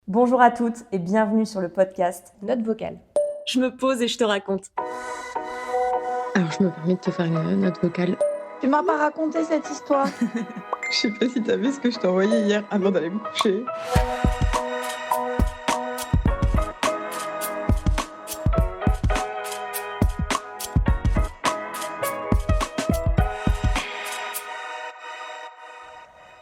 Bonjour à toutes et bienvenue sur le podcast Note vocale. Je me pose et je te raconte. Alors, je me permets de te faire une note vocale. Tu m'as pas raconté cette histoire. Je sais pas si t'as vu ce que je t'ai envoyé hier avant d'aller me coucher.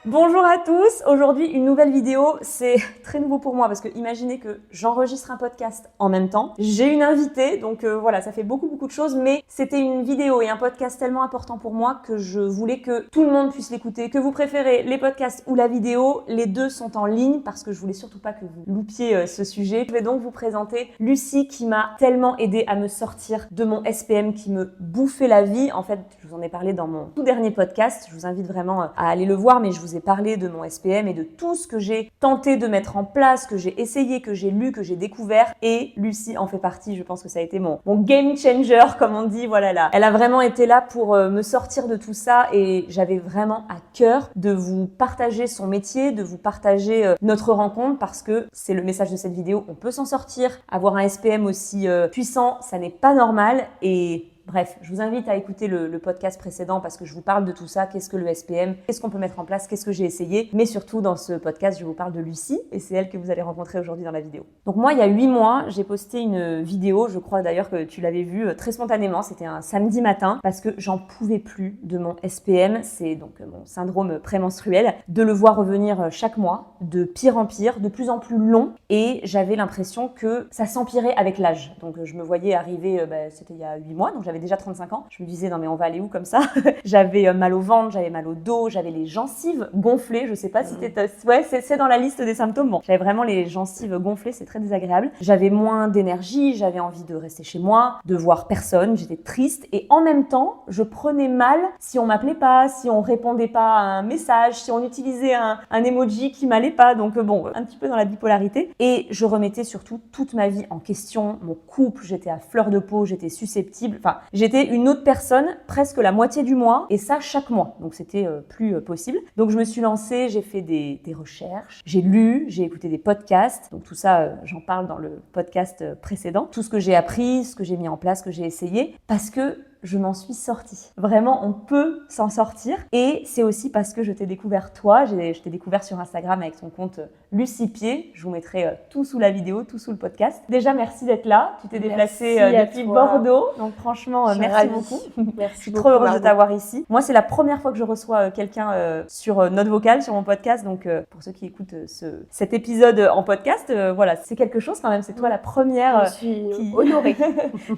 Bonjour à tous, aujourd'hui une nouvelle vidéo, c'est très nouveau pour moi parce que imaginez que j'enregistre un podcast en même temps. J'ai une invitée, donc voilà, ça fait beaucoup de choses, mais c'était une vidéo et un podcast tellement important pour moi que je voulais que tout le monde puisse l'écouter. Que vous préférez les podcasts ou la vidéo, les deux sont en ligne parce que je voulais surtout pas que vous loupiez ce sujet. Je vais donc vous présenter Lucie qui m'a tellement aidée à me sortir de mon SPM qui me bouffait la vie. En fait, je vous en ai parlé dans mon tout dernier podcast, je vous invite vraiment à aller le voir, mais je vous ai parlé de mon SPM et de tout ce que j'ai tenté de mettre en place, que j'ai essayé, que j'ai lu, que j'ai découvert, et Lucie en fait partie. Je pense que ça a été mon game changer, comme on dit, voilà là. Elle a vraiment été là pour me sortir de tout ça et j'avais vraiment à cœur de vous partager son métier, de vous partager notre rencontre parce que c'est le message de cette vidéo, on peut s'en sortir. Avoir un SPM aussi puissant, ça n'est pas normal et bref, je vous invite à écouter le podcast précédent parce que je vous parle de tout ça. Qu'est-ce que le SPM? Qu'est-ce qu'on peut mettre en place? Qu'est-ce que j'ai essayé? Mais surtout, dans ce podcast, je vous parle de Lucie et c'est elle que vous allez rencontrer aujourd'hui dans la vidéo. Donc moi, il y a 8 mois, j'ai posté une vidéo, je crois d'ailleurs que tu l'avais vue très spontanément. C'était un samedi matin parce que j'en pouvais plus de mon SPM. C'est donc mon syndrome prémenstruel. De le voir revenir chaque mois, de pire en pire, de plus en plus long et j'avais l'impression que ça s'empirait avec l'âge. Donc je me voyais arriver, c'était il y a 8 mois, donc j'avais déjà 35 ans. Je me disais, non mais on va aller où comme ça? J'avais mal au ventre, j'avais mal au dos, j'avais les gencives gonflées. Je sais pas si t'étais... Ouais, c'est dans la liste des symptômes. Bon, j'avais vraiment les gencives gonflées, c'est très désagréable. J'avais moins d'énergie, j'avais envie de rester chez moi, de voir personne, j'étais triste. Et en même temps, je prenais mal si on m'appelait pas, si on répondait pas à un message, si on utilisait un emoji qui m'allait pas. Donc bon, un petit peu dans la bipolarité. Et je remettais surtout toute ma vie en question. Mon couple, j'étais à fleur de peau, j'étais susceptible. Enfin, j'étais une autre personne presque la moitié du mois et ça chaque mois. Donc c'était plus possible. Donc je me suis lancée, j'ai fait des recherches, j'ai lu, j'ai écouté des podcasts. Donc tout ça, j'en parle dans le podcast précédent. Tout ce que j'ai appris, ce que j'ai mis en place, ce que j'ai essayé parce que je m'en suis sortie. Vraiment, on peut s'en sortir. Et c'est aussi parce que je t'ai découvert toi. Je t'ai découvert sur Instagram avec ton compte Lucie Pied. Je vous mettrai tout sous la vidéo, tout sous le podcast. Déjà, merci d'être là. Tu t'es déplacée depuis Bordeaux. Donc franchement, merci beaucoup. Merci Je suis trop heureuse de t'avoir ici. Moi, c'est la première fois que je reçois quelqu'un sur Note vocale, sur mon podcast. Donc pour ceux qui écoutent cet épisode en podcast, voilà, c'est quelque chose quand même. C'est toi la première Je suis honorée.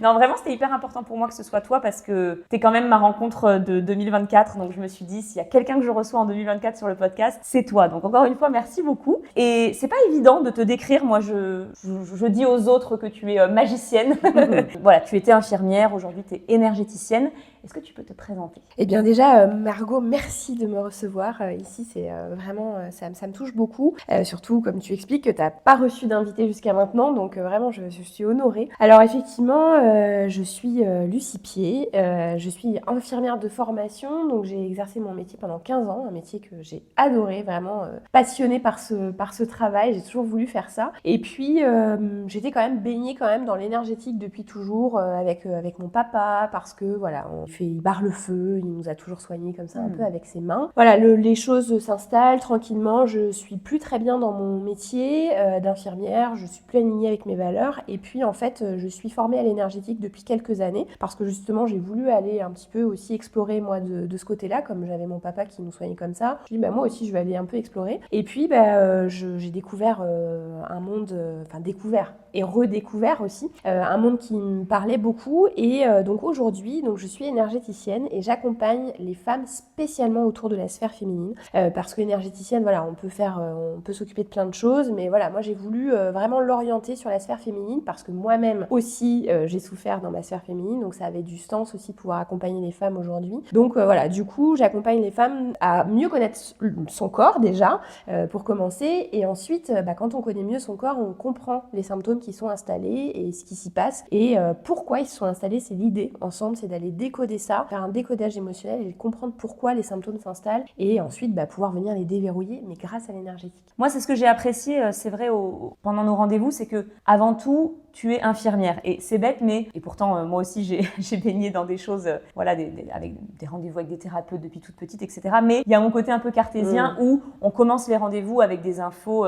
Non, vraiment, c'était hyper important pour moi que ce soit toi parce que t'es quand même ma rencontre de 2024. Donc, je me suis dit, s'il y a quelqu'un que je reçois en 2024 sur le podcast, c'est toi. Donc, encore une fois, merci beaucoup. Et c'est pas évident de te décrire. Moi, je dis aux autres que tu es magicienne. Voilà, tu étais infirmière. Aujourd'hui, tu es énergéticienne. Est-ce que tu peux te présenter? Eh bien déjà, Margot, merci de me recevoir ici. C'est vraiment, ça me touche beaucoup. Surtout, comme tu expliques, que tu n'as pas reçu d'invité jusqu'à maintenant. Donc vraiment, je suis honorée. Alors effectivement, je suis Lucie Pied. Je suis infirmière de formation. Donc j'ai exercé mon métier pendant 15 ans. Un métier que j'ai adoré, vraiment passionnée par ce travail. J'ai toujours voulu faire ça. Et puis, j'étais quand même baignée dans l'énergétique depuis toujours avec mon papa parce que voilà, il barre le feu, il nous a toujours soignés comme ça un peu avec ses mains. Voilà, les choses s'installent tranquillement, je suis plus très bien dans mon métier d'infirmière, je suis plus alignée avec mes valeurs et puis en fait je suis formée à l'énergétique depuis quelques années parce que justement j'ai voulu aller un petit peu aussi explorer moi de ce côté-là, comme j'avais mon papa qui nous soignait comme ça. Je dis moi aussi je vais aller un peu explorer et puis j'ai découvert un monde, découvert et redécouvert aussi, un monde qui me parlait beaucoup et donc aujourd'hui je suis énergéticienne et j'accompagne les femmes spécialement autour de la sphère féminine parce que énergéticienne, voilà, on peut s'occuper de plein de choses, mais voilà, moi j'ai voulu vraiment l'orienter sur la sphère féminine parce que moi-même aussi j'ai souffert dans ma sphère féminine, donc ça avait du sens distance aussi pouvoir accompagner les femmes aujourd'hui. Donc voilà, du coup, j'accompagne les femmes à mieux connaître son corps déjà, pour commencer. Et ensuite, quand on connaît mieux son corps, on comprend les symptômes qui sont installés et ce qui s'y passe. Et pourquoi ils se sont installés, c'est l'idée. Ensemble, c'est d'aller décoder ça, faire un décodage émotionnel et comprendre pourquoi les symptômes s'installent. Et ensuite, pouvoir venir les déverrouiller, mais grâce à l'énergétique. Moi, c'est ce que j'ai apprécié, c'est vrai, pendant nos rendez-vous, c'est que avant tout, tu es infirmière. Et c'est bête, mais... Et pourtant, moi aussi, j'ai baigné dans des choses, avec des rendez-vous avec des thérapeutes depuis toute petite, etc. Mais il y a mon côté un peu cartésien où on commence les rendez-vous avec des infos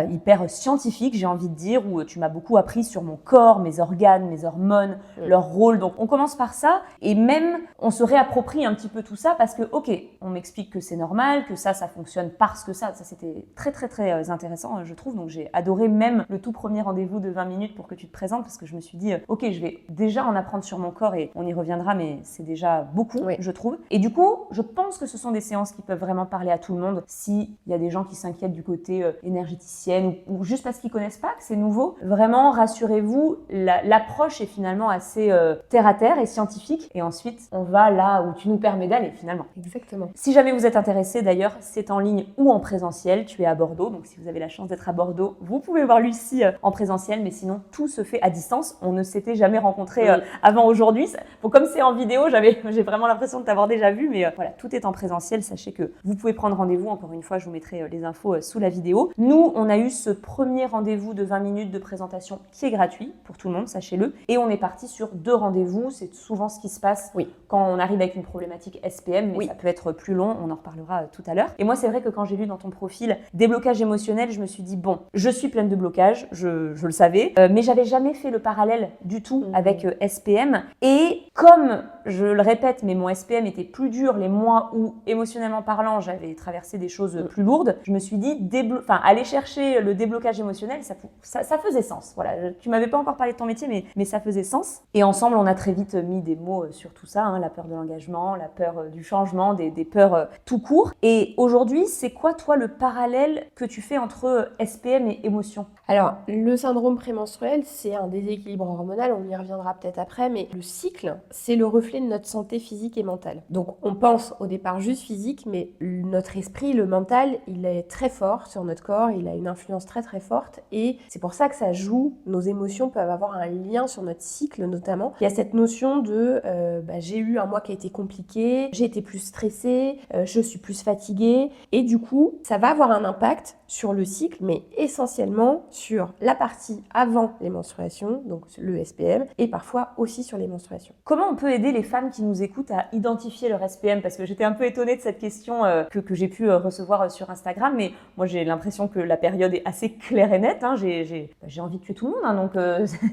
hyper scientifiques, j'ai envie de dire, où tu m'as beaucoup appris sur mon corps, mes organes, mes hormones, leur rôle. Donc, on commence par ça. Et même, on se réapproprie un petit peu tout ça parce que, ok, on m'explique que c'est normal, que ça fonctionne parce que ça c'était très, très, très intéressant, je trouve. Donc, j'ai adoré même le tout premier rendez-vous de 20 minutes pour que tu te présentes parce que je me suis dit, ok, je vais déjà en apprendre sur mon corps et on y reviendra, mais c'est déjà beaucoup, je trouve. Et du coup, je pense que ce sont des séances qui peuvent vraiment parler à tout le monde. S'il y a des gens qui s'inquiètent du côté énergéticienne ou juste parce qu'ils connaissent pas, que c'est nouveau, vraiment, rassurez-vous, l'approche est finalement assez terre à terre et scientifique. Et ensuite, on va là où tu nous permets d'aller finalement. Exactement. Si jamais vous êtes intéressé, d'ailleurs, c'est en ligne ou en présentiel. Tu es à Bordeaux, donc si vous avez la chance d'être à Bordeaux, vous pouvez voir Lucie en présentiel, mais sinon, tout se fait à distance. On ne s'était jamais rencontrés avant aujourd'hui. Bon, comme c'est en vidéo, j'ai vraiment l'impression de t'avoir déjà vu, mais voilà, tout est en présentiel. Sachez que vous pouvez prendre rendez-vous. Encore une fois, je vous mettrai les infos sous la vidéo. Nous, on a eu ce premier rendez-vous de 20 minutes de présentation qui est gratuit pour tout le monde, sachez-le. Et on est parti sur 2 rendez-vous. C'est souvent ce qui se passe quand on arrive avec une problématique SPM, mais ça peut être plus long. On en reparlera tout à l'heure. Et moi, c'est vrai que quand j'ai lu dans ton profil déblocage émotionnel, je me suis dit, bon, je suis pleine de blocages, je le savais, mais j'avais jamais fait le parallèle du tout avec SPM. Et comme, je le répète, mais mon SPM était plus dur les mois où, émotionnellement parlant, j'avais traversé des choses plus lourdes, je me suis dit, aller chercher le déblocage émotionnel, ça faisait sens. Voilà, tu m'avais pas encore parlé de ton métier, mais ça faisait sens. Et ensemble, on a très vite mis des mots sur tout ça, la peur de l'engagement, la peur du changement, des peurs tout court. Et aujourd'hui, c'est quoi, toi, le parallèle que tu fais entre SPM et émotion? Alors, le syndrome prémenstruel, c'est un déséquilibre hormonal, on y reviendra peut-être après, mais le cycle, c'est le reflet de notre santé physique et mentale. Donc, on pense au départ juste physique, mais notre esprit, le mental, il est très fort sur notre corps, il a une influence très très forte, et c'est pour ça que ça joue, nos émotions peuvent avoir un lien sur notre cycle notamment. Il y a cette notion de j'ai eu un mois qui a été compliqué, j'ai été plus stressée, je suis plus fatiguée, et du coup, ça va avoir un impact sur le cycle, mais essentiellement sur la partie avant les menstruations, donc le SPM, et parfois aussi sur les menstruations. Comment on peut aider les femmes qui nous écoutent à identifier leur SPM? Parce que j'étais un peu étonnée de cette question que j'ai pu recevoir sur Instagram, mais moi j'ai l'impression que la période est assez claire et nette. J'ai envie de tuer tout le monde, donc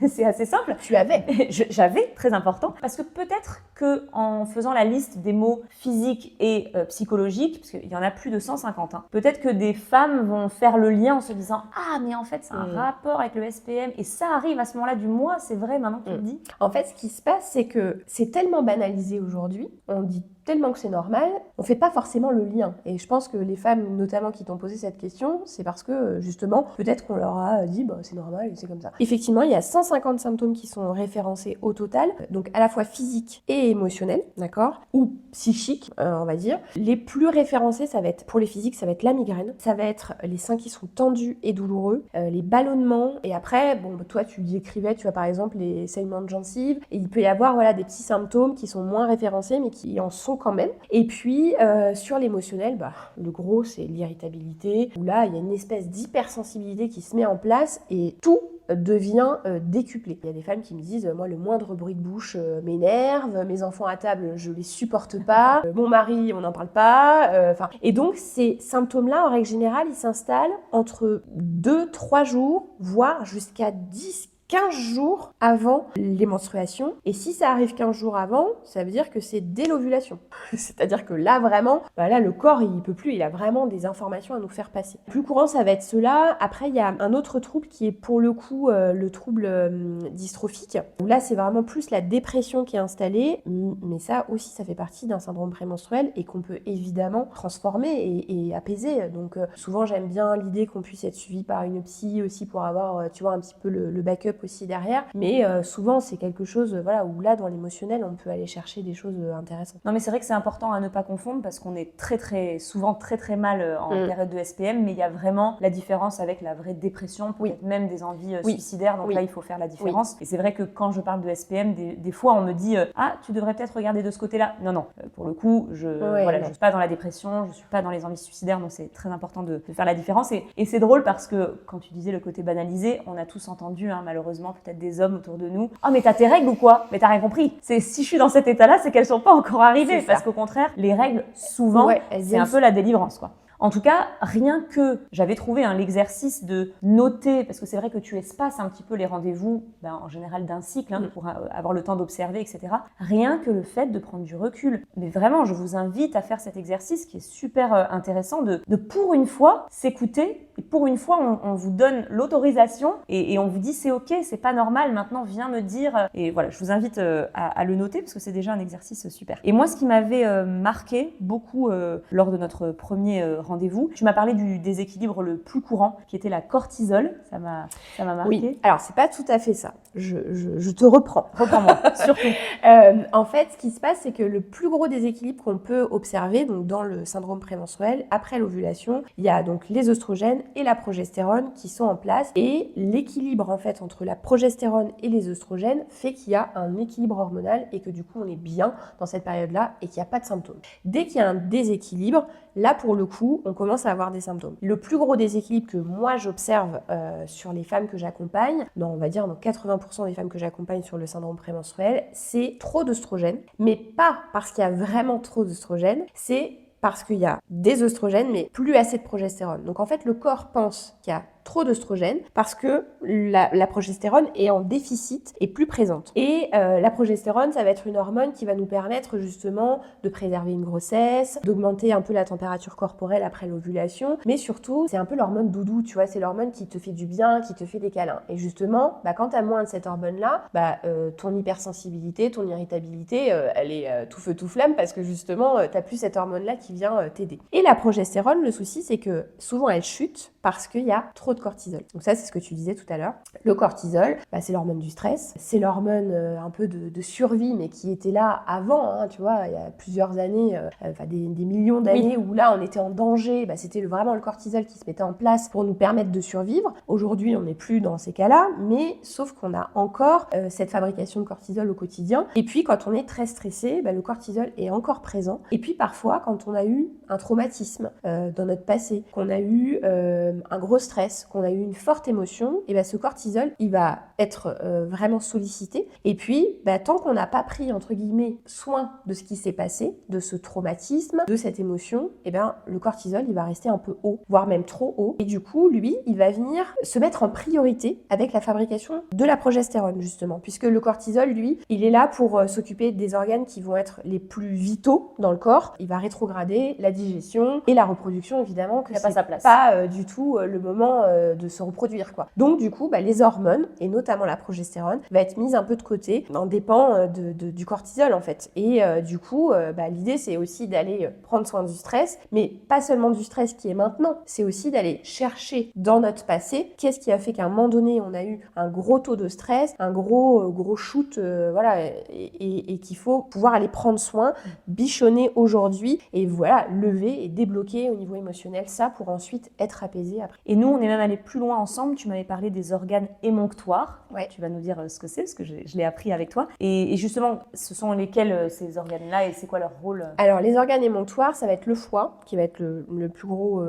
c'est assez simple. Tu avais. J'avais, très important, parce que peut-être qu'en faisant la liste des mots physiques et psychologiques, parce qu'il y en a plus de 150, peut-être que des femmes vont faire le lien en se disant « Ah, mais en fait, c'est un rapport avec le SPM. » Et ça arrive à ce moment-là du mois, c'est vrai, maintenant que tu le dis. En fait, ce qui se passe, c'est que c'est tellement banalisé aujourd'hui, on dit tellement que c'est normal, on fait pas forcément le lien. Et je pense que les femmes, notamment qui t'ont posé cette question, c'est parce que, justement, peut-être qu'on leur a dit « c'est normal et c'est comme ça ». Effectivement, il y a 150 symptômes qui sont référencés au total, donc à la fois physiques et émotionnels, d'accord, ou psychiques, on va dire. Les plus référencés, ça va être, pour les physiques, ça va être la migraine, ça va être les seins qui sont tendus et douloureux, les ballonnements, et après, toi, tu décrivais, tu vois, par exemple, les saignements de gencives, et il peut y avoir, des petits symptômes qui sont moins référencés, mais qui en sont quand même. Et puis, sur l'émotionnel, le gros, c'est l'irritabilité, où là, il y a une espèce d'hypersensibilité qui se met en place, et tout devient décuplé. Il y a des femmes qui me disent moi le moindre bruit de bouche m'énerve, mes enfants à table je les supporte pas, mon mari on n'en parle pas, et donc ces symptômes là en règle générale ils s'installent entre 2-3 jours voire jusqu'à 15 jours avant les menstruations. Et si ça arrive 15 jours avant, ça veut dire que c'est dès l'ovulation. C'est-à-dire que là, vraiment, là, le corps, il peut plus, il a vraiment des informations à nous faire passer. Le plus courant, ça va être cela. Après, il y a un autre trouble qui est pour le coup le trouble dystrophique. Où là, c'est vraiment plus la dépression qui est installée. Mais ça aussi, ça fait partie d'un syndrome prémenstruel et qu'on peut évidemment transformer et apaiser. Donc, souvent, j'aime bien l'idée qu'on puisse être suivi par une psy aussi pour avoir, tu vois, un petit peu le backup trucs aussi derrière. Mais souvent, c'est quelque chose voilà, où là, dans l'émotionnel, on peut aller chercher des choses intéressantes. Non, mais c'est vrai que c'est important à ne pas confondre parce qu'on est souvent très mal en période de SPM, mais il y a vraiment la différence avec la vraie dépression, peut-être même des envies suicidaires. Donc là, il faut faire la différence. Et c'est vrai que quand je parle de SPM, des fois, on me dit ah, tu devrais peut-être regarder de ce côté-là. Non, pour le coup, je suis pas dans la dépression, je suis pas dans les envies suicidaires, donc c'est très important de faire la différence. Et c'est drôle parce que quand tu disais le côté banalisé, on a tous entendu, malheureusement, peut-être des hommes autour de nous. Ah, mais t'as tes règles ou quoi? Mais t'as rien compris. Si je suis dans cet état-là, c'est qu'elles sont pas encore arrivées. Parce qu'au contraire, les règles, souvent, c'est un peu la délivrance, quoi. En tout cas, rien que j'avais trouvé l'exercice de noter, parce que c'est vrai que tu espaces un petit peu les rendez-vous, en général d'un cycle, pour avoir le temps d'observer, etc. Rien que le fait de prendre du recul. Mais vraiment, je vous invite à faire cet exercice qui est super intéressant de pour une fois s'écouter. Et pour une fois, on vous donne l'autorisation et on vous dit c'est ok, c'est pas normal, maintenant viens me dire. Et voilà, je vous invite à le noter parce que c'est déjà un exercice super. Et moi, ce qui m'avait marqué beaucoup lors de notre premier rendez-vous, tu m'as parlé du déséquilibre le plus courant qui était la cortisol. Ça m'a marqué. Oui, alors c'est pas tout à fait ça. Je te reprends. Reprends-moi, surtout. En fait, ce qui se passe, c'est que le plus gros déséquilibre qu'on peut observer donc dans le syndrome prémenstruel, après l'ovulation, il y a donc les oestrogènes et la progestérone qui sont en place. Et l'équilibre en fait entre la progestérone et les oestrogènes fait qu'il y a un équilibre hormonal et que du coup on est bien dans cette période-là et qu'il n'y a pas de symptômes. Dès qu'il y a un déséquilibre, là pour le coup, on commence à avoir des symptômes. Le plus gros déséquilibre que moi j'observe sur les femmes que j'accompagne, on va dire dans 80% des femmes que j'accompagne sur le syndrome prémenstruel, c'est trop d'œstrogènes, mais pas parce qu'il y a vraiment trop d'œstrogènes, c'est parce qu'il y a des œstrogènes, mais plus assez de progestérone. Donc en fait, le corps pense qu'il y a trop d'œstrogènes parce que la progestérone est en déficit et plus présente. Et la progestérone, ça va être une hormone qui va nous permettre justement de préserver une grossesse, d'augmenter un peu la température corporelle après l'ovulation, mais surtout, c'est un peu l'hormone doudou, tu vois, c'est l'hormone qui te fait du bien, qui te fait des câlins. Et justement, quand tu as moins de cette hormone-là, ton hypersensibilité, ton irritabilité, elle est tout feu tout flamme parce que justement, tu n'as plus cette hormone-là qui vient t'aider. Et la progestérone, le souci, c'est que souvent, elle chute parce qu'il y a trop de cortisol. Donc ça, c'est ce que tu disais tout à l'heure. Le cortisol, c'est l'hormone du stress. C'est l'hormone un peu de survie, mais qui était là avant, tu vois, il y a plusieurs années, des millions d'années où là, on était en danger. C'était vraiment le cortisol qui se mettait en place pour nous permettre de survivre. Aujourd'hui, on n'est plus dans ces cas-là, mais sauf qu'on a encore cette fabrication de cortisol au quotidien. Et puis, quand on est très stressé, le cortisol est encore présent. Et puis, parfois, quand on a eu un traumatisme dans notre passé, qu'on a eu un gros stress, qu'on a eu une forte émotion, et ce cortisol, il va être vraiment sollicité. Et puis, tant qu'on n'a pas pris, entre guillemets, soin de ce qui s'est passé, de ce traumatisme, de cette émotion, le cortisol, il va rester un peu haut, voire même trop haut. Et du coup, lui, il va venir se mettre en priorité avec la fabrication de la progestérone, justement. Puisque le cortisol, lui, il est là pour s'occuper des organes qui vont être les plus vitaux dans le corps. Il va rétrograder la digestion et la reproduction, évidemment, que c'est pas du tout le moment de se reproduire, quoi. Donc du coup, les hormones, et notamment la progestérone, va être mise un peu de côté, en dépend du cortisol en fait. Et du coup, l'idée c'est aussi d'aller prendre soin du stress, mais pas seulement du stress qui est maintenant, c'est aussi d'aller chercher dans notre passé qu'est-ce qui a fait qu'à un moment donné on a eu un gros taux de stress, un gros shoot, et qu'il faut pouvoir aller prendre soin, bichonner aujourd'hui, et voilà, lever et débloquer au niveau émotionnel ça pour ensuite être apaisé après. Et nous, on est même allé plus loin ensemble. Tu m'avais parlé des organes émonctoires. Ouais. Tu vas nous dire ce que c'est, parce que je l'ai appris avec toi. Et justement, ce sont lesquels ces organes-là et c'est quoi leur rôle? Alors, les organes émonctoires, ça va être le foie, qui va être le plus gros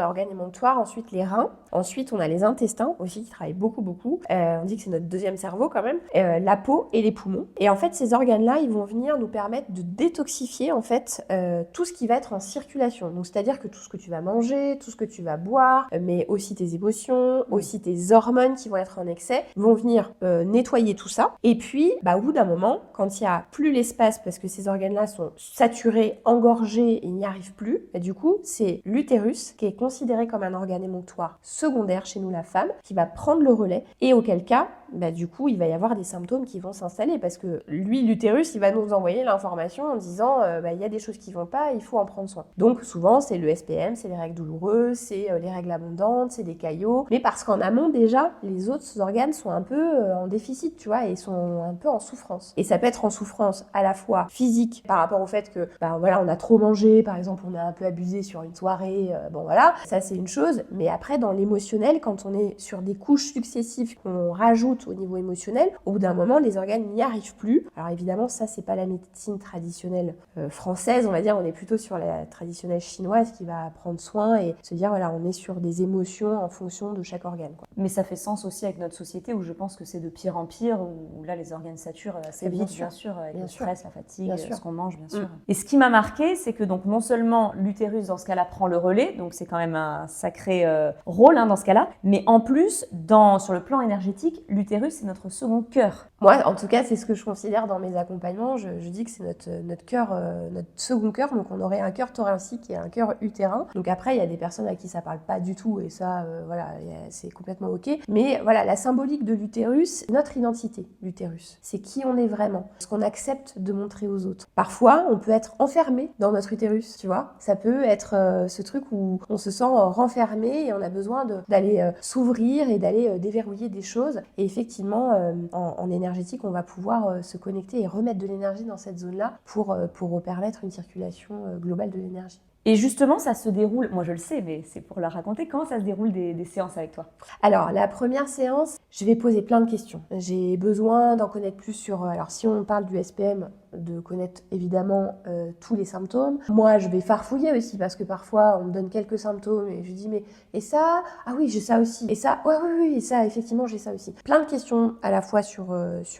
organe émonctoire. Ensuite, les reins. Ensuite, on a les intestins aussi, qui travaillent beaucoup. On dit que c'est notre deuxième cerveau quand même. La peau et les poumons. Et en fait, ces organes-là, ils vont venir nous permettre de détoxifier en fait tout ce qui va être en circulation. Donc, c'est-à-dire que tout ce que tu vas manger, tout ce que tu vas boire, mais aussi tes émotions, aussi tes hormones qui vont être en excès, vont venir nettoyer tout ça. Et puis, au bout d'un moment, quand il n'y a plus l'espace parce que ces organes-là sont saturés, engorgés et il n'y arrive plus, du coup, c'est l'utérus qui est considéré comme un organe émonctoire secondaire chez nous, la femme, qui va prendre le relais et auquel cas, du coup, il va y avoir des symptômes qui vont s'installer parce que lui, l'utérus, il va nous envoyer l'information en disant il y a des choses qui vont pas, il faut en prendre soin. Donc, souvent, c'est le SPM, c'est les règles douloureuses, c'est les règles abondantes, c'est des caillots, mais parce qu'en amont déjà, les autres organes sont un peu en déficit, tu vois, et sont un peu en souffrance. Et ça peut être en souffrance à la fois physique par rapport au fait que, voilà, on a trop mangé, par exemple, on a un peu abusé sur une soirée, bon voilà, ça c'est une chose, mais après dans l'émotionnel, quand on est sur des couches successives qu'on rajoute au niveau émotionnel, au bout d'un moment, les organes n'y arrivent plus. Alors évidemment, ça c'est pas la médecine traditionnelle française, on va dire, on est plutôt sur la traditionnelle chinoise qui va prendre soin et se dire, voilà, on est sur des émotions en fonction de chaque organe, quoi. Mais ça fait sens aussi avec notre société où je pense que c'est de pire en pire, où là les organes saturent assez vite, bien sûr, avec le stress, la fatigue, ce qu'on mange, bien sûr. Et ce qui m'a marqué, c'est que donc non seulement l'utérus dans ce cas-là prend le relais, donc c'est quand même un sacré rôle dans ce cas-là, mais en plus, sur le plan énergétique, l'utérus c'est notre second cœur. Moi, en tout cas, c'est ce que je considère dans mes accompagnements. Je dis que c'est notre cœur, notre second cœur. Donc, on aurait un cœur thoracique et un cœur utérin. Donc après, il y a des personnes à qui ça parle pas du tout et ça, voilà, c'est complètement ok. Mais voilà, la symbolique de l'utérus, c'est notre identité, l'utérus. C'est qui on est vraiment, ce qu'on accepte de montrer aux autres. Parfois, on peut être enfermé dans notre utérus, tu vois. Ça peut être ce truc où on se sent renfermé et on a besoin d'aller s'ouvrir et d'aller déverrouiller des choses. Et effectivement, en énergétique, on va pouvoir se connecter et remettre de l'énergie dans cette zone-là pour permettre une circulation globale de l'énergie. Et justement, ça se déroule, moi je le sais, mais c'est pour la raconter, comment ça se déroule des séances avec toi? Alors, la première séance, je vais poser plein de questions. J'ai besoin d'en connaître plus sur... Alors, si on parle du SPM, de connaître évidemment tous les symptômes. Moi, je vais farfouiller aussi parce que parfois, on me donne quelques symptômes et je dis, mais et ça? Ah oui, j'ai ça aussi. Et ça? Ouais, oui, et ça, effectivement, j'ai ça aussi. Plein de questions à la fois sur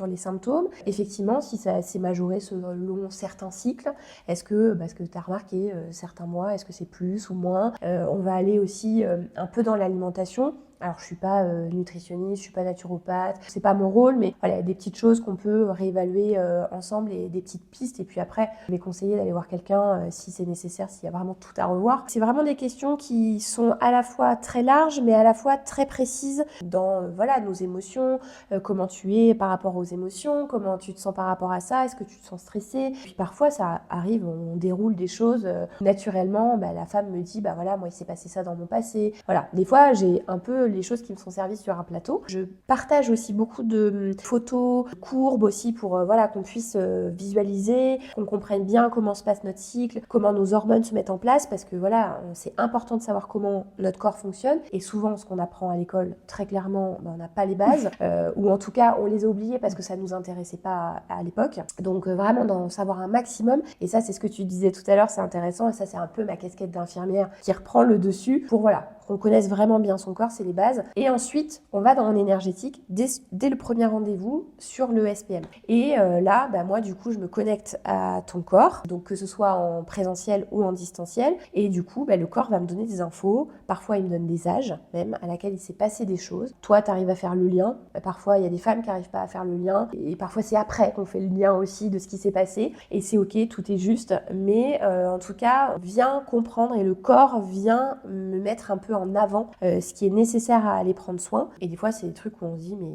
les symptômes. Effectivement, si ça s'est majoré selon certains cycles, est-ce que, parce que tu as remarqué certains mois, est-ce que c'est plus ou moins? On va aller aussi un peu dans l'alimentation. Alors, je suis pas nutritionniste, je suis pas naturopathe, c'est pas mon rôle, mais voilà, il y a des petites choses qu'on peut réévaluer ensemble et des petites pistes. Et puis après, je vais conseiller d'aller voir quelqu'un si c'est nécessaire, s'il y a vraiment tout à revoir. C'est vraiment des questions qui sont à la fois très larges, mais à la fois très précises dans voilà, nos émotions, comment tu es par rapport aux émotions, comment tu te sens par rapport à ça, est-ce que tu te sens stressé. Puis parfois, ça arrive, on déroule des choses naturellement. La femme me dit, voilà, moi, il s'est passé ça dans mon passé. Voilà, des fois, j'ai un peu les choses qui me sont servies sur un plateau. Je partage aussi beaucoup de photos, de courbes aussi pour voilà, qu'on puisse visualiser, qu'on comprenne bien comment se passe notre cycle, comment nos hormones se mettent en place, parce que voilà, c'est important de savoir comment notre corps fonctionne. Et souvent, ce qu'on apprend à l'école, très clairement, on n'a pas les bases, ou en tout cas, on les a oubliées parce que ça nous intéressait pas à l'époque. Donc vraiment d'en savoir un maximum. Et ça, c'est ce que tu disais tout à l'heure, c'est intéressant. Et ça, c'est un peu ma casquette d'infirmière qui reprend le dessus pour voilà, qu'on connaisse vraiment bien son corps, c'est les bases. Et ensuite, on va dans en énergétique dès le premier rendez-vous sur le SPM. Et là, moi, du coup, je me connecte à ton corps, donc que ce soit en présentiel ou en distanciel. Et du coup, le corps va me donner des infos. Parfois, il me donne des âges, même, à laquelle il s'est passé des choses. Toi, tu arrives à faire le lien. Parfois, il y a des femmes qui n'arrivent pas à faire le lien. Et parfois, c'est après qu'on fait le lien aussi de ce qui s'est passé. Et c'est ok, tout est juste. Mais en tout cas, on vient comprendre et le corps vient me mettre un peu en avant ce qui est nécessaire à aller prendre soin. Et des fois, c'est des trucs où on se dit, mais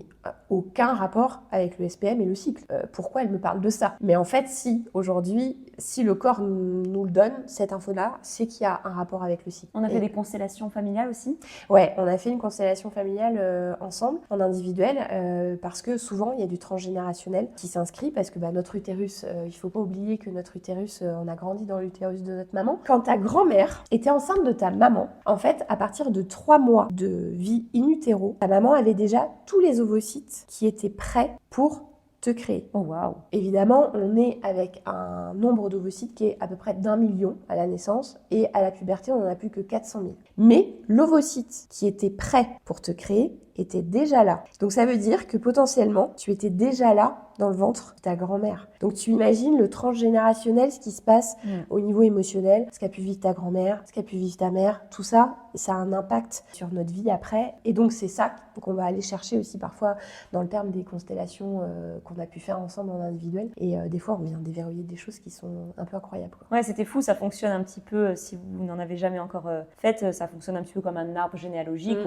aucun rapport avec le SPM et le cycle. Pourquoi elle me parle de ça? Mais en fait, si, aujourd'hui, si le corps nous le donne, cette info-là, c'est qu'il y a un rapport avec le cycle. On a fait des constellations familiales aussi? Ouais, on a fait une constellation familiale ensemble, en individuel, parce que souvent, il y a du transgénérationnel qui s'inscrit, parce que notre utérus, il faut pas oublier que notre utérus, on a grandi dans l'utérus de notre maman. Quand ta grand-mère était enceinte de ta maman, en fait, à partir de 3 mois de vie in utero, ta maman avait déjà tous les ovocytes qui étaient prêts pour te créer. Oh waouh! Évidemment, on est avec un nombre d'ovocytes qui est à peu près d'1 million à la naissance et à la puberté, on n'en a plus que 400 000. Mais l'ovocyte qui était prêt pour te créer était déjà là. Donc ça veut dire que potentiellement, tu étais déjà là dans le ventre de ta grand-mère. Donc tu imagines le transgénérationnel, ce qui se passe au niveau émotionnel, ce qu'a pu vivre ta grand-mère, ce qu'a pu vivre ta mère, tout ça, ça a un impact sur notre vie après. Et donc c'est ça qu'on va aller chercher aussi parfois dans le terme des constellations qu'on a pu faire ensemble en individuel. Et des fois, on vient déverrouiller des choses qui sont un peu incroyables, quoi. Ouais, c'était fou, ça fonctionne un petit peu, si vous n'en avez jamais encore fait, ça fonctionne un petit peu comme un arbre généalogique.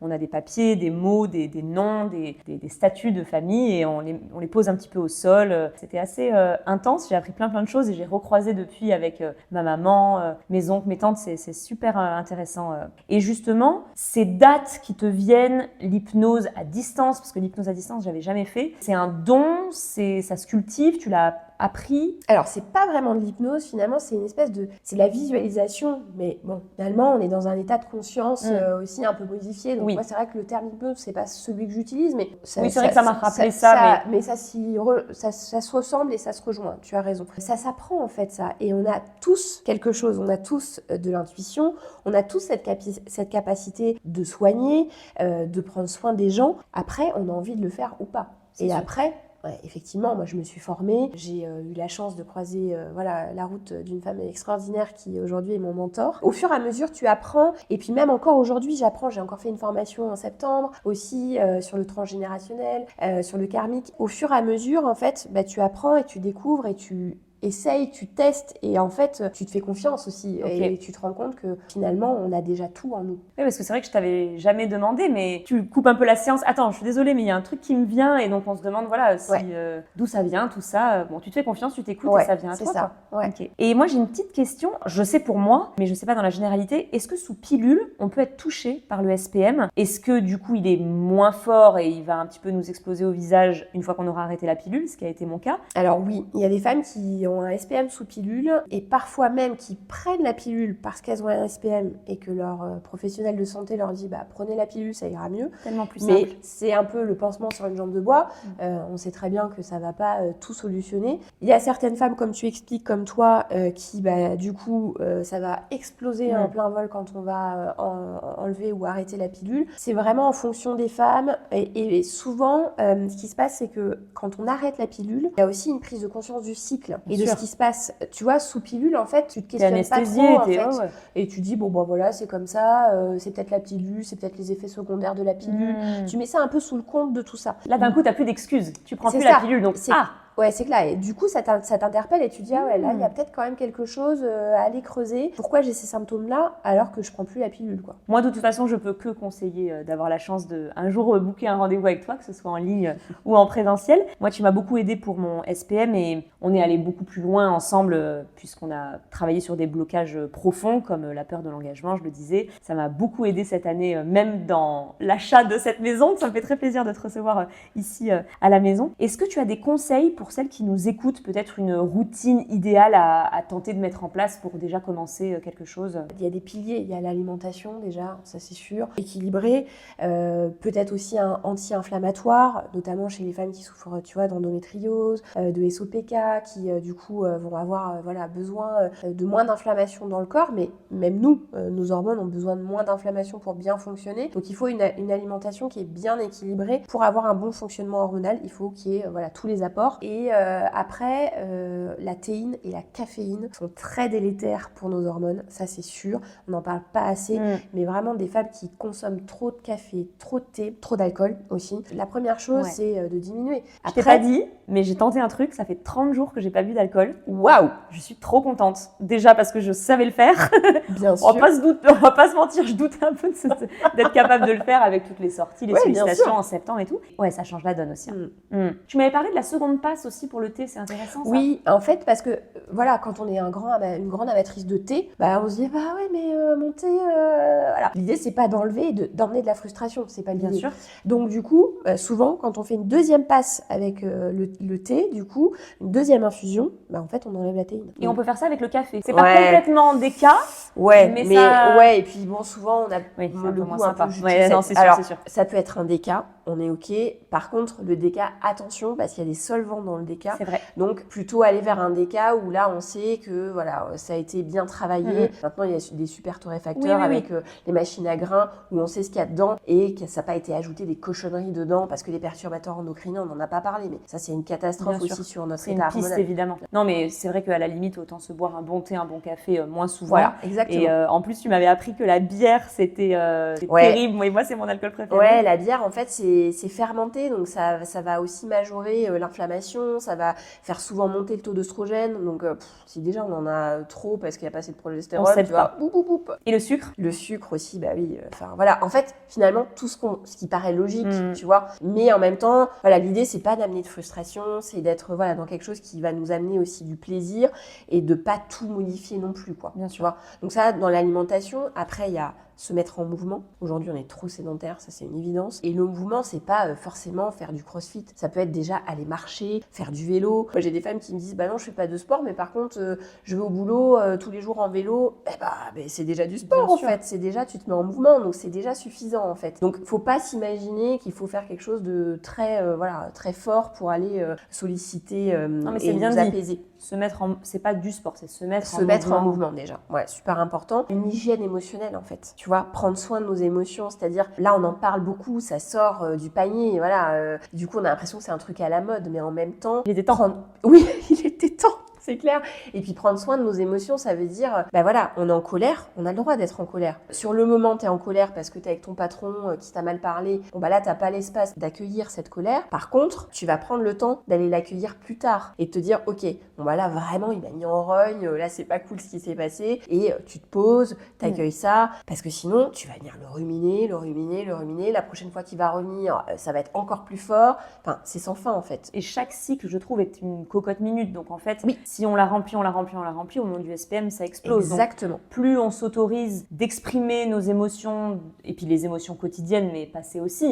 on a des papiers, des mots, des noms, des statuts de famille et on les pose un petit peu au sol. C'était assez intense, j'ai appris plein de choses et j'ai recroisé depuis avec ma maman, mes oncles, mes tantes, c'est super intéressant. Et justement, ces dates qui te viennent, l'hypnose à distance, parce que l'hypnose à distance, j'avais jamais fait, c'est un don, ça se cultive, tu l'as appris? Alors, c'est pas vraiment de l'hypnose, finalement, c'est une espèce de... C'est de la visualisation, mais bon, finalement, on est dans un état de conscience aussi un peu modifié. Donc, moi, c'est vrai que le terme hypnose, c'est pas celui que j'utilise, mais... Oui, c'est vrai que ça m'a rappelé ça, mais ça se ressemble et ça se rejoint, tu as raison. Ça s'apprend, en fait, ça. Et on a tous quelque chose, on a tous de l'intuition, on a tous cette capacité de soigner, de prendre soin des gens. Après, on a envie de le faire ou pas. Et sûr. Après... Ouais, effectivement, moi je me suis formée, j'ai eu la chance de croiser la route d'une femme extraordinaire qui aujourd'hui est mon mentor. Au fur et à mesure, tu apprends, et puis même encore aujourd'hui, j'apprends, j'ai encore fait une formation en septembre, aussi sur le transgénérationnel, sur le karmique. Au fur et à mesure, en fait, tu apprends et tu découvres et tu essaye, tu testes et en fait, tu te fais confiance aussi et tu te rends compte que finalement, on a déjà tout en nous. Oui, parce que c'est vrai que je t'avais jamais demandé, mais tu coupes un peu la séance. Attends, je suis désolée, mais il y a un truc qui me vient et donc on se demande, voilà, d'où ça vient, tout ça. Bon, tu te fais confiance, tu t'écoutes et ça vient à toi. C'est ça. Ouais. Okay. Et moi, j'ai une petite question. Je sais pour moi, mais je sais pas dans la généralité. Est-ce que sous pilule, on peut être touché par le SPM? Est-ce que du coup, il est moins fort et il va un petit peu nous exploser au visage une fois qu'on aura arrêté la pilule, ce qui a été mon cas? Alors oui, il y a des femmes qui ont un SPM sous pilule et parfois même qui prennent la pilule parce qu'elles ont un SPM et que leur professionnel de santé leur dit prenez la pilule, ça ira mieux. Tellement plus simple. Mais c'est un peu le pansement sur une jambe de bois. On sait très bien que ça va pas tout solutionner. Il y a certaines femmes, comme tu expliques, comme toi, qui du coup ça va exploser en plein vol quand on va enlever ou arrêter la pilule. C'est vraiment en fonction des femmes et souvent ce qui se passe, c'est que quand on arrête la pilule, il y a aussi une prise de conscience du cycle et de ce qui se passe. Tu vois, sous pilule, en fait, tu te questionnes pas trop, en fait. Et tu dis, voilà, c'est comme ça, c'est peut-être la pilule, c'est peut-être les effets secondaires de la pilule. Tu mets ça un peu sous le compte de tout ça. Là, d'un coup, t'as plus d'excuses. Tu prends plus la pilule, donc Ouais, c'est clair. Et du coup, ça t'interpelle et tu dis, là, il y a peut-être quand même quelque chose à aller creuser. Pourquoi j'ai ces symptômes-là alors que je prends plus la pilule, quoi. Moi, de toute façon, je peux que conseiller d'avoir la chance de un jour booker un rendez-vous avec toi, que ce soit en ligne ou en présentiel. Moi, tu m'as beaucoup aidé pour mon SPM et on est allé beaucoup plus loin ensemble puisqu'on a travaillé sur des blocages profonds comme la peur de l'engagement, je le disais. Ça m'a beaucoup aidé cette année, même dans l'achat de cette maison. Ça me fait très plaisir de te recevoir ici à la maison. Est-ce que tu as des conseils pour celles qui nous écoutent, peut-être une routine idéale à tenter de mettre en place pour déjà commencer quelque chose? Il y a des piliers, il y a l'alimentation déjà, ça c'est sûr, équilibré, peut-être aussi un anti-inflammatoire, notamment chez les femmes qui souffrent, tu vois, d'endométriose, de SOPK, qui du coup vont avoir besoin de moins d'inflammation dans le corps, mais même nous, nos hormones ont besoin de moins d'inflammation pour bien fonctionner, donc il faut une alimentation qui est bien équilibrée pour avoir un bon fonctionnement hormonal. Il faut qu'il y ait tous les apports. Et après, la théine et la caféine sont très délétères pour nos hormones, ça c'est sûr. On n'en parle pas assez, mais vraiment des femmes qui consomment trop de café, trop de thé, trop d'alcool aussi. La première chose, c'est de diminuer. Après, je t'ai pas dit, mais j'ai tenté un truc, ça fait 30 jours que j'ai pas bu d'alcool. Waouh! Je suis trop contente. Déjà parce que je savais le faire. Bien sûr. On va pas se mentir, je doutais un peu d'être capable de le faire avec toutes les sorties, les sollicitations en septembre et tout. Ouais, ça change la donne aussi. Tu m'avais parlé de la seconde passe aussi pour le thé, c'est intéressant ça? Oui, en fait, parce que quand on est une grande amatrice de thé, on se dit mais mon thé, voilà. L'idée c'est pas d'emmener de la frustration, c'est pas l'idée. Bien sûr. Donc du coup, souvent quand on fait une deuxième passe avec le thé, du coup, une deuxième infusion, en fait on enlève la théine. Et on peut faire ça avec le café. C'est pas complètement déca. Mais et puis souvent on a le goût un peu jus de sucette. Alors, c'est sûr. Ça peut être un déca, on est ok. Par contre, le déca, attention, parce qu'il y a des solvants dans le déca. C'est vrai. Donc, plutôt aller vers un déca où là, on sait que ça a été bien travaillé. Maintenant, il y a des super torréfacteurs avec les machines à grains où on sait ce qu'il y a dedans et que ça n'a pas été ajouté des cochonneries dedans parce que les perturbateurs endocriniens, on n'en a pas parlé. Mais ça, c'est une catastrophe aussi sur notre état hormonal. C'est une piste, évidemment. Non, mais c'est vrai qu'à la limite, autant se boire un bon thé, un bon café moins souvent. Voilà, exactement. Et en plus, tu m'avais appris que la bière, c'était terrible. Moi, c'est mon alcool préféré. Ouais, la bière, en fait, c'est c'est fermenté, donc ça va aussi majorer l'inflammation, ça va faire souvent monter le taux d'œstrogène. Donc si déjà on en a trop parce qu'il n'y a pas assez de progestérone, On sait tu vois, pas. boum. Et le sucre? Le sucre aussi, bah oui. Enfin voilà, en fait, finalement, tout ce qui paraît logique, Mm. tu vois. Mais en même temps, voilà, l'idée c'est pas d'amener de frustration, c'est d'être voilà dans quelque chose qui va nous amener aussi du plaisir et de pas tout modifier non plus, quoi. Bien Tu sûr. vois. Donc ça, dans l'alimentation. Après, il y a se mettre en mouvement. Aujourd'hui, on est trop sédentaire, ça c'est une évidence. Et le mouvement, c'est pas forcément faire du crossfit. Ça peut être déjà aller marcher, faire du vélo. Moi, j'ai des femmes qui me disent, bah non, je fais pas de sport, mais par contre, je vais au boulot tous les jours en vélo. Eh bah, c'est déjà du sport Bien en sûr. fait. C'est déjà, tu te mets en mouvement, donc c'est déjà suffisant en fait. Donc, faut pas s'imaginer qu'il faut faire quelque chose de très, très fort pour aller solliciter Non, mais et c'est bien nous dit. apaiser. C'est pas du sport, c'est se mettre En mouvement déjà, ouais, super important. Une hygiène émotionnelle en fait, tu vois, prendre soin de nos émotions, c'est-à-dire là on en parle beaucoup, ça sort du panier, voilà. Du coup on a l'impression que c'est un truc à la mode, mais en même temps, Il était temps. oui, il était temps. C'est clair. Et puis prendre soin de nos émotions, ça veut dire, bah voilà, on est en colère, on a le droit d'être en colère. Sur le moment, t'es en colère parce que t'es avec ton patron qui t'a mal parlé. Bon bah là, t'as pas l'espace d'accueillir cette colère. Par contre, tu vas prendre le temps d'aller l'accueillir plus tard et te dire, ok, bon bah là vraiment, il m'a mis en rogne, là c'est pas cool ce qui s'est passé. Et tu te poses, t'accueilles ça, parce que sinon, tu vas venir le ruminer. La prochaine fois qu'il va revenir, ça va être encore plus fort. Enfin, c'est sans fin en fait. Et chaque cycle, je trouve, est une cocotte minute. Donc en fait, Oui. si on la remplit, au moment du SPM, ça explose. Donc, Exactement. plus on s'autorise d'exprimer nos émotions, et puis les émotions quotidiennes, mais passées aussi.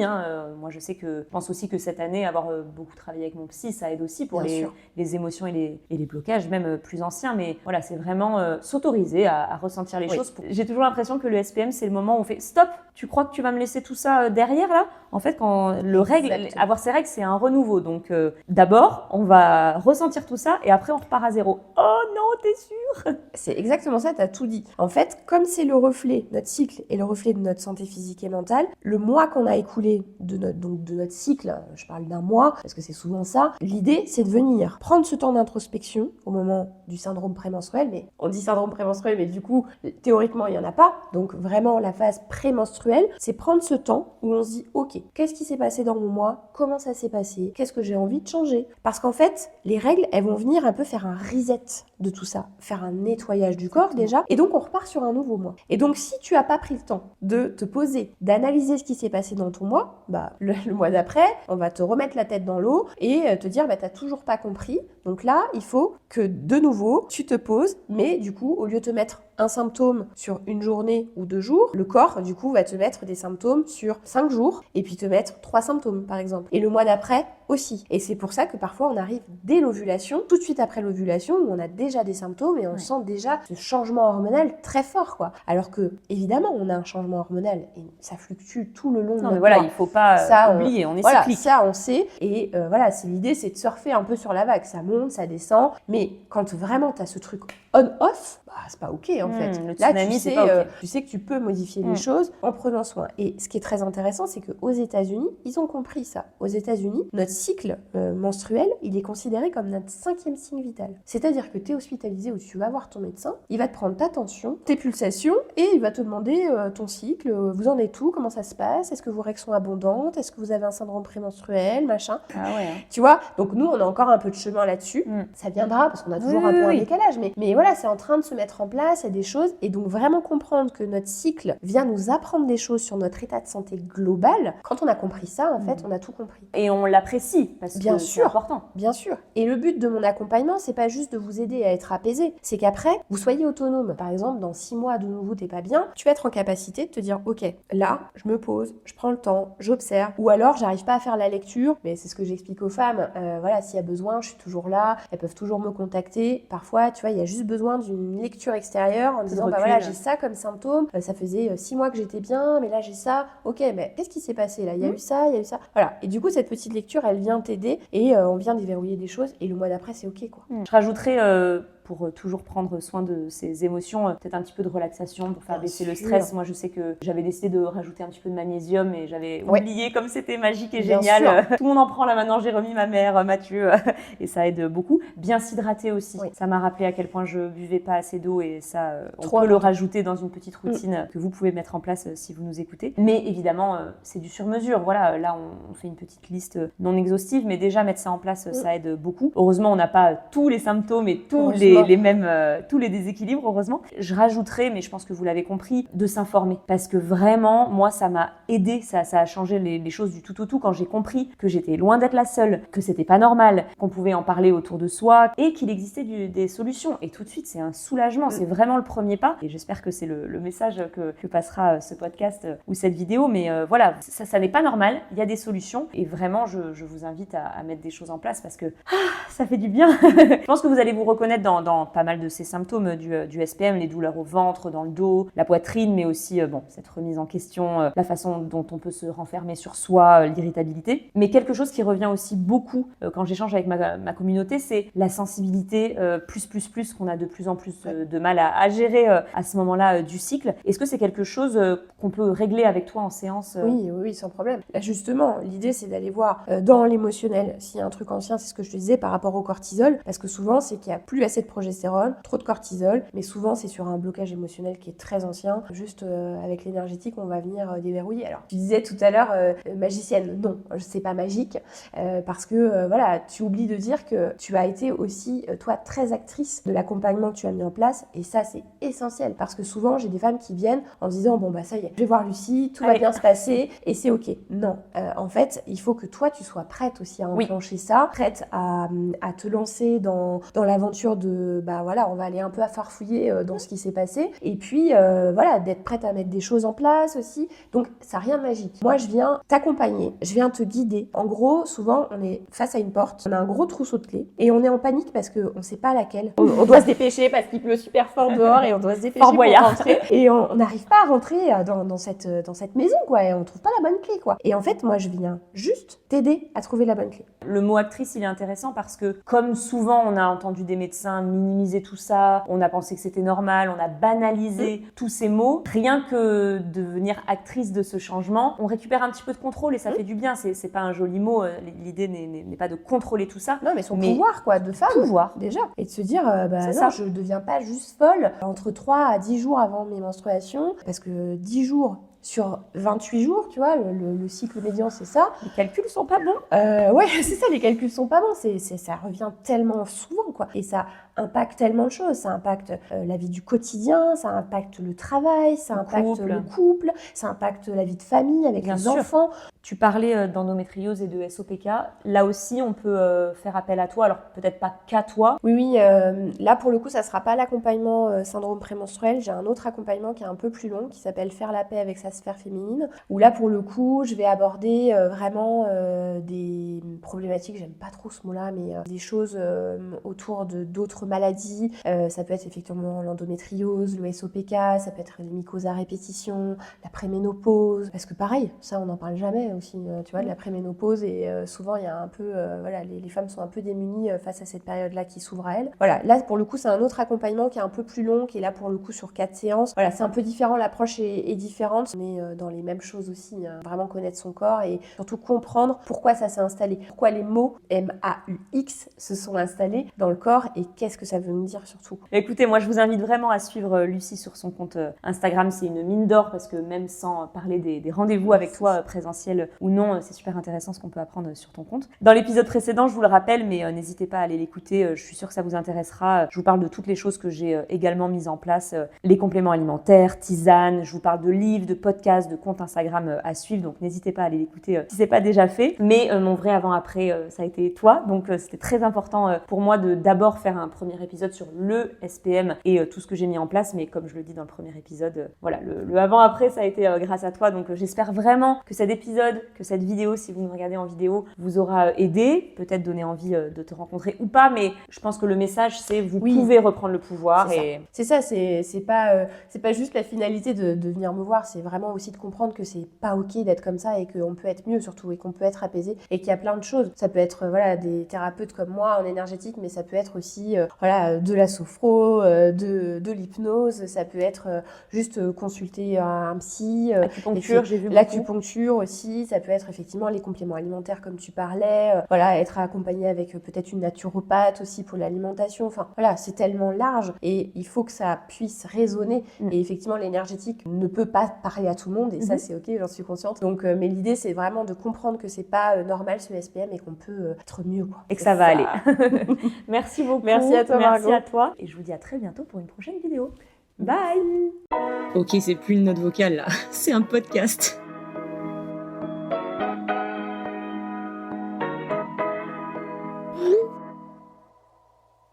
Moi, je pense aussi que cette année, avoir beaucoup travaillé avec mon psy, ça aide aussi pour Bien sûr. les émotions et les blocages, même plus anciens. Mais voilà, c'est vraiment s'autoriser à ressentir les Oui. choses. J'ai toujours l'impression que le SPM, c'est le moment où on fait stop, tu crois que tu vas me laisser tout ça derrière là? En fait, quand Exactement. avoir ses règles, c'est un renouveau. Donc d'abord, on va ressentir tout ça et après, on repart à zéro. Oh non, t'es sûre? C'est exactement ça, tu as tout dit. En fait, comme c'est le reflet, notre cycle est le reflet de notre santé physique et mentale, le mois qu'on a écoulé de notre cycle, je parle d'un mois, parce que c'est souvent ça, l'idée c'est de venir prendre ce temps d'introspection au moment du syndrome prémenstruel, mais on dit syndrome prémenstruel, mais du coup, théoriquement, il n'y en a pas. Donc vraiment, la phase prémenstruelle, c'est prendre ce temps où on se dit, ok, qu'est-ce qui s'est passé dans mon mois? Comment ça s'est passé? Qu'est-ce que j'ai envie de changer? Parce qu'en fait, les règles, elles vont venir un peu faire un reset de tout ça, faire un nettoyage du corps déjà, et donc on repart sur un nouveau mois. Et donc si tu as pas pris le temps de te poser, d'analyser ce qui s'est passé dans ton mois, bah le mois d'après, on va te remettre la tête dans l'eau et te dire bah t'as toujours pas compris. Donc là, il faut que de nouveau tu te poses, mais du coup au lieu de te mettre un symptôme sur une journée ou 2 jours, le corps du coup va te mettre des symptômes sur 5 jours et puis te mettre 3 symptômes par exemple. Et le mois d'après aussi. Et c'est pour ça que parfois on arrive dès l'ovulation, tout de suite après l'ovulation, où on a déjà des symptômes et on sent déjà ce changement hormonal très fort quoi. Alors que évidemment on a un changement hormonal et ça fluctue tout le long de Non, notre mais voilà, mois. il faut pas Ça, oublier, on est Voilà, cyclique. ça on sait. Et voilà, l'idée c'est de surfer un peu sur la vague. Ça monte, ça descend. Mais quand vraiment tu as ce truc on-off, bah, c'est pas ok en fait. Le Là, tsunami, tu c'est sais, pas ok. tu sais que tu peux modifier les choses en prenant soin. Et ce qui est très intéressant, c'est qu'aux États-Unis, ils ont compris ça. Aux États-Unis, notre cycle menstruel, il est considéré comme notre 5e signe vital. C'est-à-dire que tu es hospitalisé ou tu vas voir ton médecin, il va te prendre ta tension, tes pulsations et il va te demander ton cycle, vous en êtes où, comment ça se passe, est-ce que vos règles sont abondantes, est-ce que vous avez un syndrome prémenstruel, machin. Ah ouais. Tu vois, donc nous, on a encore un peu de chemin là-dessus. Ça viendra parce qu'on a toujours un peu un décalage. Mais voilà, c'est en train de se mettre en place, il y a des choses. Et donc vraiment comprendre que notre cycle vient nous apprendre des choses sur notre état de santé global. Quand on a compris ça, en fait, on a tout compris. Et on l'apprécie parce Bien que sûr. c'est important. Bien sûr. Et le but de mon accompagnement, c'est pas juste de vous aider à être apaisé, c'est qu'après, vous soyez autonome. Par exemple, dans 6 mois, de nouveau, t'es pas bien, tu vas être en capacité de te dire, ok, là, je me pose, je prends le temps, j'observe. Ou alors, j'arrive pas à faire la lecture, mais c'est ce que j'explique aux femmes. Voilà, s'il y a besoin, je suis toujours là, elles peuvent toujours me contacter. Parfois, tu vois, il y a juste besoin d'une lecture extérieure en disant, bah recul. voilà, j'ai ça comme symptôme, ça faisait 6 mois que j'étais bien, mais là, j'ai ça. Ok, mais qu'est-ce qui s'est passé là? Il y a eu ça, il y a eu ça. Voilà. Et du coup, cette petite lecture, elle vient t'aider et on vient déverrouiller des choses et le mois d'après, c'est ok, quoi. Je rajouterais pour toujours prendre soin de ses émotions, peut-être un petit peu de relaxation pour faire Bien baisser le sûr. stress. Moi, je sais que j'avais décidé de rajouter un petit peu de magnésium et j'avais Ouais. oublié comme c'était magique et Bien génial. Tout le monde en prend là maintenant. J'ai remis ma mère, Mathieu, et ça aide beaucoup. Bien s'hydrater aussi. Oui. Ça m'a rappelé à quel point je buvais pas assez d'eau et ça, on Trop peut le important. rajouter dans une petite routine que vous pouvez mettre en place si vous nous écoutez. Mais évidemment, c'est du sur-mesure. Voilà, là, on fait une petite liste non exhaustive, mais déjà mettre ça en place, ça aide beaucoup. Heureusement, on n'a pas tous les symptômes et tous les mêmes, tous les déséquilibres, heureusement. Je rajouterai, mais je pense que vous l'avez compris, de s'informer. Parce que vraiment, moi, ça m'a aidé, ça a changé les choses du tout au tout quand j'ai compris que j'étais loin d'être la seule, que c'était pas normal, qu'on pouvait en parler autour de soi et qu'il existait des solutions. Et tout de suite, c'est un soulagement, c'est vraiment le premier pas. Et j'espère que c'est le message que passera ce podcast ou cette vidéo. Mais voilà, ça n'est pas normal, il y a des solutions. Et vraiment, je vous invite à mettre des choses en place parce que ça fait du bien. Je pense que vous allez vous reconnaître dans pas mal de ces symptômes du SPM, les douleurs au ventre, dans le dos, la poitrine, mais aussi cette remise en question, la façon dont on peut se renfermer sur soi, l'irritabilité. Mais quelque chose qui revient aussi beaucoup quand j'échange avec ma communauté, c'est la sensibilité plus qu'on a de plus en plus de mal à gérer à ce moment-là du cycle. Est-ce que c'est quelque chose qu'on peut régler avec toi en séance Oui, sans problème. Là, justement, l'idée, c'est d'aller voir dans l'émotionnel s'il y a un truc ancien, c'est ce que je te disais par rapport au cortisol, parce que souvent, c'est qu'il n'y a plus assez de progestérone, trop de cortisol, mais souvent, c'est sur un blocage émotionnel qui est très ancien. Juste avec l'énergétique, on va venir déverrouiller. Alors, tu disais tout à l'heure, magicienne. Non, c'est pas magique, parce que voilà, tu oublies de dire que tu as été aussi, toi, très actrice de l'accompagnement que tu as mis en place, et ça, c'est essentiel, parce que souvent, j'ai des femmes qui viennent en disant, bon, bah ça y est, je vais voir Lucie, tout va bien se passer, et c'est ok. Non, en fait, il faut que toi, tu sois prête aussi à enclencher ça, prête à te lancer dans l'aventure de, bah voilà, on va aller un peu à farfouiller dans ce qui s'est passé, et puis voilà, d'être prête à mettre des choses en place aussi. Donc, ça n'a rien de magique. Moi, je viens t'accompagner, je viens te guider. En gros, souvent, on est face à une porte, on a un gros trousseau de clés, et on est en panique parce qu'on ne sait pas laquelle. On doit se dépêcher parce qu'il pleut super fort dehors, et on doit se dépêcher pour rentrer, et on n'arrive pas à rentrer dans cette maison, quoi, et on trouve pas la bonne clé, quoi. Et en fait, moi, je viens juste t'aider à trouver la bonne clé. Le mot actrice, il est intéressant parce que, comme souvent, on a entendu des médecins minimiser tout ça, on a pensé que c'était normal, on a banalisé tous ces mots. Rien que de devenir actrice de ce changement, on récupère un petit peu de contrôle et ça fait du bien. C'est pas un joli mot. L'idée n'est pas de contrôler tout ça. Non, mais son pouvoir, quoi, de femme. Pouvoir. Déjà. Et de se dire, non, ça. je deviens pas juste folle entre 3 à 10 jours avant mes menstruations, parce que 10 jours sur 28 jours, tu vois, le cycle médian, c'est ça. Les calculs sont pas bons. Ouais, c'est ça, les calculs sont pas bons. Ça revient tellement souvent, quoi. Et ça impacte tellement de choses. Ça impacte la vie du quotidien, ça impacte le travail, ça impacte le couple, ça impacte la vie de famille avec les enfants. Tu parlais d'endométriose et de SOPK. Là aussi, on peut faire appel à toi. Alors, peut-être pas qu'à toi. Oui, là, pour le coup, ça sera pas l'accompagnement syndrome prémenstruel. J'ai un autre accompagnement qui est un peu plus long, qui s'appelle Faire la paix avec sa sphère féminine, où là, pour le coup, je vais aborder vraiment des problématiques, j'aime pas trop ce mot-là, mais des choses autour d'autres maladies. Ça peut être effectivement l'endométriose, le SOPK, ça peut être les mycoses à répétition, la préménopause, parce que pareil, ça, on n'en parle jamais aussi, tu vois, de la préménopause, et souvent, il y a un peu, voilà, les femmes sont un peu démunies face à cette période-là qui s'ouvre à elles. Voilà, là, pour le coup, c'est un autre accompagnement qui est un peu plus long, qui est là, pour le coup, sur 4 séances. Voilà, c'est un peu différent, l'approche est différente, on est dans les mêmes choses aussi, hein. Vraiment connaître son corps et surtout comprendre pourquoi ça s'est installé, pourquoi les mots MAUX se sont installés dans le corps et qu'est-ce que ça veut nous dire surtout. Écoutez, moi je vous invite vraiment à suivre Lucie sur son compte Instagram, c'est une mine d'or parce que même sans parler des rendez-vous avec toi présentiels ou non, c'est super intéressant ce qu'on peut apprendre sur ton compte. Dans l'épisode précédent, je vous le rappelle, mais n'hésitez pas à aller l'écouter, je suis sûre que ça vous intéressera. Je vous parle de toutes les choses que j'ai également mises en place, les compléments alimentaires, tisanes, je vous parle de livres, de podcasts, de comptes Instagram à suivre, donc n'hésitez pas à aller l'écouter si c'est pas déjà fait. Mais mon vrai avant-après, ça a été toi, donc c'était très important pour moi de d'abord faire un premier épisode sur le SPM et tout ce que j'ai mis en place, mais comme je le dis dans le premier épisode, voilà, le avant-après, ça a été grâce à toi, donc j'espère vraiment que cet épisode, que cette vidéo, si vous me regardez en vidéo, vous aura aidé, peut-être donné envie de te rencontrer ou pas, mais je pense que le message, c'est vous pouvez reprendre le pouvoir. C'est ça, c'est pas juste la finalité de venir me voir, c'est vraiment vraiment aussi de comprendre que c'est pas ok d'être comme ça et qu'on peut être mieux surtout et qu'on peut être apaisé et qu'il y a plein de choses. Ça peut être des thérapeutes comme moi en énergétique, mais ça peut être aussi de la sophro, de l'hypnose, ça peut être juste consulter un psy, Acupuncture, j'ai vu beaucoup. l'acupuncture aussi, ça peut être effectivement les compléments alimentaires comme tu parlais, être accompagné avec peut-être une naturopathe aussi pour l'alimentation. Enfin voilà, c'est tellement large et il faut que ça puisse résonner. Et effectivement, l'énergétique ne peut pas parler à tout le monde et ça c'est ok, j'en suis consciente. Donc, mais l'idée c'est vraiment de comprendre que c'est pas normal ce SPM et qu'on peut être mieux quoi. Et que ça va aller. Merci beaucoup. Merci à toi, Margot. Merci à toi. Et je vous dis à très bientôt pour une prochaine vidéo. Bye. Ok, c'est plus une note vocale là, c'est un podcast.